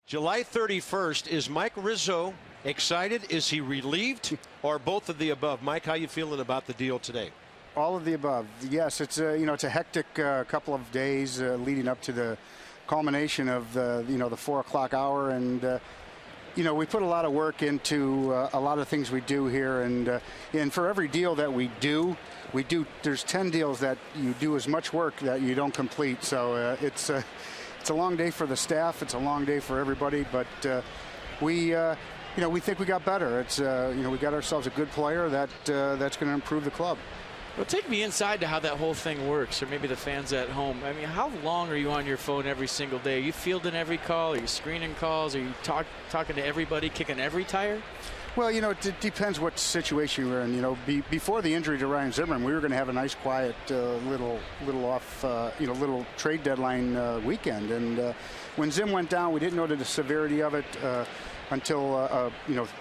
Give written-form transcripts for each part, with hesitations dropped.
July 31st, is Mike Rizzo excited? Is he relieved? Or both of the above? Mike, how you feeling about the deal today? All of the above. Yes, it's it's a hectic couple of days leading up to the culmination of the 4 o'clock hour, and we put a lot of work into a lot of things we do here, and for every deal that we do there's 10 deals that you do as much work that you don't complete. So it's a long day for the staff. It's a long day for everybody, but we think we got better. It's we got ourselves a good player that's going to improve the club. Well, take me inside to how that whole thing works, or maybe the fans at home. I mean, how long are you on your phone every single day? Are you fielding every call? Are you screening calls? Are you talking to everybody, kicking every tire? Well, it depends what situation we're in. Before the injury to Ryan Zimmerman, we were going to have a nice, quiet, little trade deadline weekend. And when Zim went down, we didn't know the severity of it until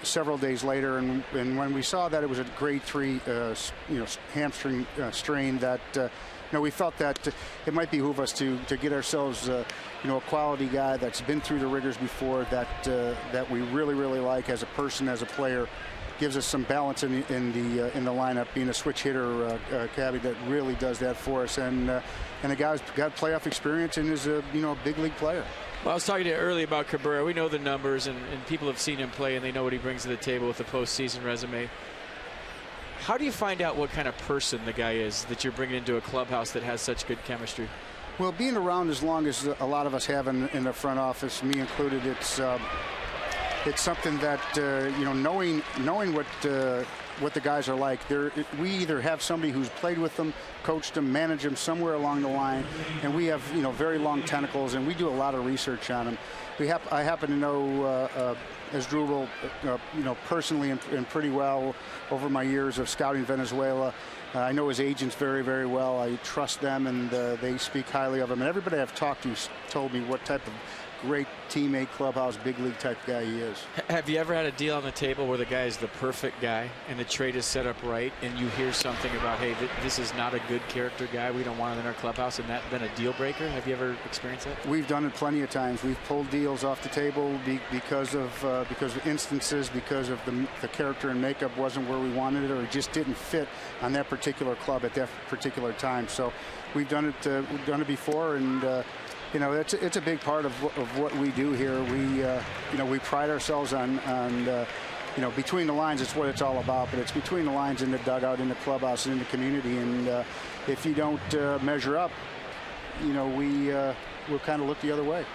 several days later. And when we saw that it was a grade 3 hamstring strain, that we felt that it might behoove us to get ourselves a quality guy that's been through the rigors before, that we really like as a person, as a player, gives us some balance in the lineup, being a switch hitter, cabbie that really does that for us, and a guy's got playoff experience and is a big league player. Well, I was talking to you earlier about Cabrera. We know the numbers, and people have seen him play, and they know what he brings to the table with the postseason resume. How do you find out what kind of person the guy is that you're bringing into a clubhouse that has such good chemistry? Well, being around as long as a lot of us have in the front office, me included, it's something that knowing what the guys are like. We either have somebody who's played with them, coached them, managed them somewhere along the line, and we have very long tentacles, and we do a lot of research on them. I happen to know Asdrubal personally and pretty well over my years of scouting Venezuela. I know his agents very well. I trust them, and they speak highly of him. And everybody I've talked to told me what type of great teammate, clubhouse, big league type guy he is. Have you ever had a deal on the table where the guy is the perfect guy and the trade is set up right, and you hear something about, hey, this is not a good character guy, we don't want him in our clubhouse, and that been a deal breaker? Have you ever experienced that? We've done it plenty of times. We've pulled deals off the table because of instances, because of the character and makeup wasn't where we wanted it, or it just didn't fit on that particular club at that particular time. So we've done it before, and it's a big part of what we do here. We pride ourselves on between the lines. It's what it's all about, but it's between the lines, in the dugout, in the clubhouse, and in the community. And if you don't measure up, we'll kind of look the other way.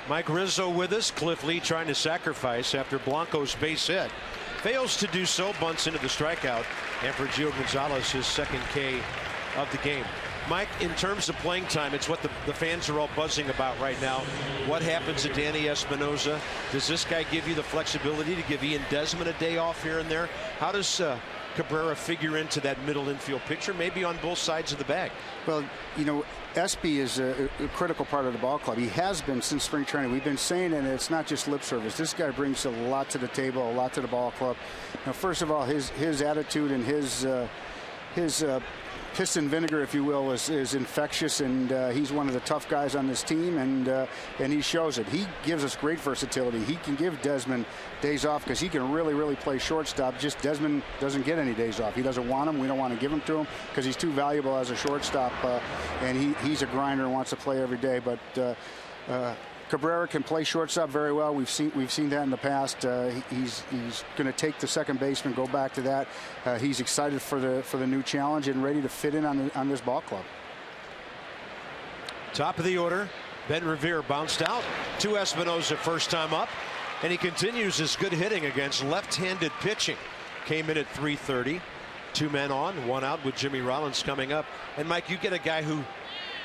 Mike Rizzo with us. Cliff Lee trying to sacrifice after Blanco's base hit. Fails to do so, bunts into the strikeout, and for Gio Gonzalez, his second K of the game. Mike, in terms of playing time, it's what the fans are all buzzing about right now. What happens to Danny Espinosa? Does this guy give you the flexibility to give Ian Desmond a day off here and there? How does Cabrera figure into that middle infield picture, maybe on both sides of the bag? Well, Espy is a critical part of the ball club. He has been since spring training. We've been saying it, and it's not just lip service. This guy brings a lot to the table, a lot to the ball club. First of all, his attitude and his piss and vinegar, if you will, is infectious, and he's one of the tough guys on this team, and he shows it. He gives us great versatility. He can give Desmond days off because he can really play shortstop. Just Desmond doesn't get any days off. He doesn't want them. We don't want to give them to him because he's too valuable as a shortstop, and he's a grinder and wants to play every day. But Cabrera can play shortstop very well. We've seen that in the past. He's going to take the second baseman, go back to that. He's excited for the new challenge and ready to fit in on this ball club. Top of the order, Ben Revere bounced out to Espinosa first time up, and he continues his good hitting against left-handed pitching. Came in at .330, 2 men on, 1 out with Jimmy Rollins coming up. And Mike, you get a guy who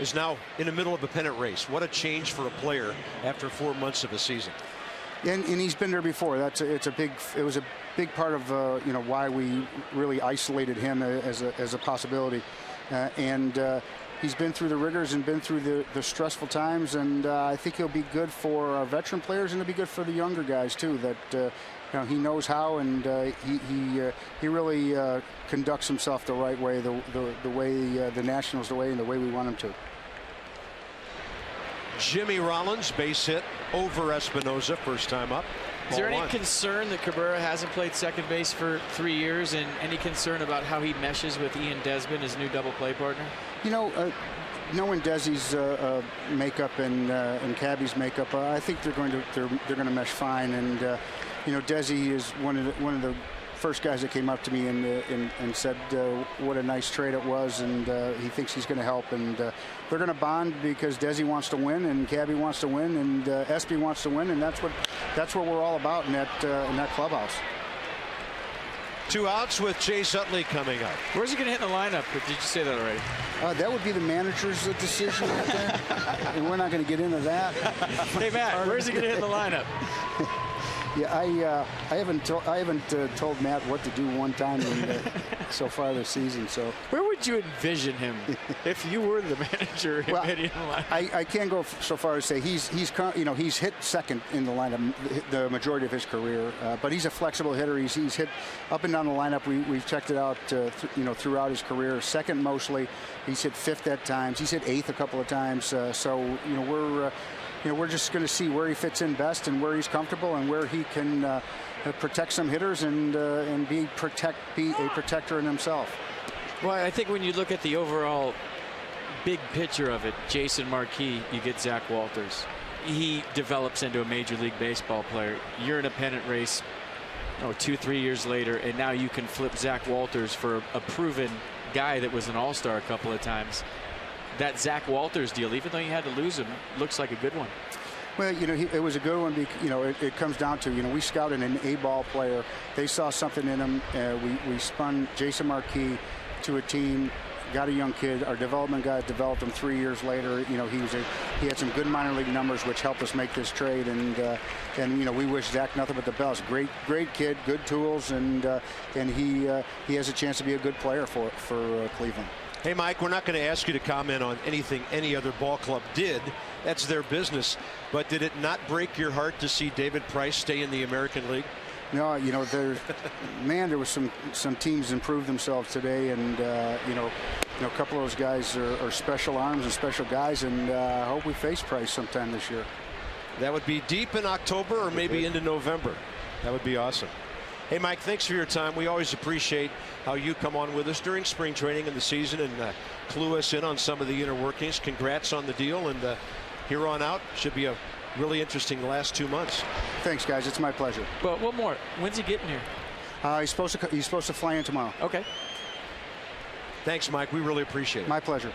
is now in the middle of a pennant race. What a change for a player after 4 months of a season. And he's been there before. It was a big part of why we really isolated him as a possibility. He's been through the rigors and been through the stressful times, and I think he'll be good for our veteran players, and it'll be good for the younger guys too. That he knows how, and he really conducts himself the right way, the way the Nationals, the way we want him to. Jimmy Rollins, base hit over Espinosa, first time up. Is there Ball any one. concern that Cabrera hasn't played second base for 3 years, and any concern about how he meshes with Ian Desmond, his new double play partner? You know, knowing Desi's makeup and Cabby's makeup, I think they're going to mesh fine. And you know, Desi is one of the first guys that came up to me and said what a nice trade it was, and he thinks he's going to help. And they're going to bond because Desi wants to win, and Cabby wants to win, and Espy wants to win, and that's what we're all about in that clubhouse. 2 outs with Chase Utley coming up. Where's he going to hit in the lineup? Or did you say that already? That would be the manager's decision, I think. And we're not going to get into that. Hey, Matt, where's he going to hit in the lineup? Yeah, I haven't told Matt what to do one time so far this season. So where would you envision him if you were the manager? Well, hitting the lineup? I can't go so far as say he's hit second in the lineup the majority of his career, but he's a flexible hitter. He's hit up and down the lineup. We've checked it out throughout his career. Second mostly. He's hit fifth at times. He's hit eighth a couple of times. So we're just going to see where he fits in best and where he's comfortable and where he can protect some hitters and be a protector in himself. Well, I think when you look at the overall big picture of it, Jason Marquis, you get Zach Walters. He develops into a Major League Baseball player. You're in a pennant race 2-3 years later, and now you can flip Zach Walters for a proven guy that was an all-star a couple of times. That Zach Walters deal, even though you had to lose him, looks like a good one. Well, it was a good one. It comes down to, we scouted an A-ball player. They saw something in him. We spun Jason Marquis to a team, got a young kid. Our development guys developed him 3 years later. He had some good minor league numbers, which helped us make this trade. And we wish Zach nothing but the best. Great kid, good tools, and he has a chance to be a good player for Cleveland. Hey, Mike, we're not going to ask you to comment on anything any other ball club did. That's their business. But did it not break your heart to see David Price stay in the American League? No, there was some teams improved themselves today, and a couple of those guys are special arms and special guys, and I hope we face Price sometime this year. That would be deep in October or maybe into November. That would be awesome. Hey, Mike, thanks for your time. We always appreciate how you come on with us during spring training and the season and clue us in on some of the inner workings. Congrats on the deal, and here on out should be a really interesting last 2 months. Thanks, guys. It's my pleasure. Well, one more. When's he getting here? He's supposed to fly in tomorrow. Okay. Thanks, Mike. We really appreciate it. My pleasure.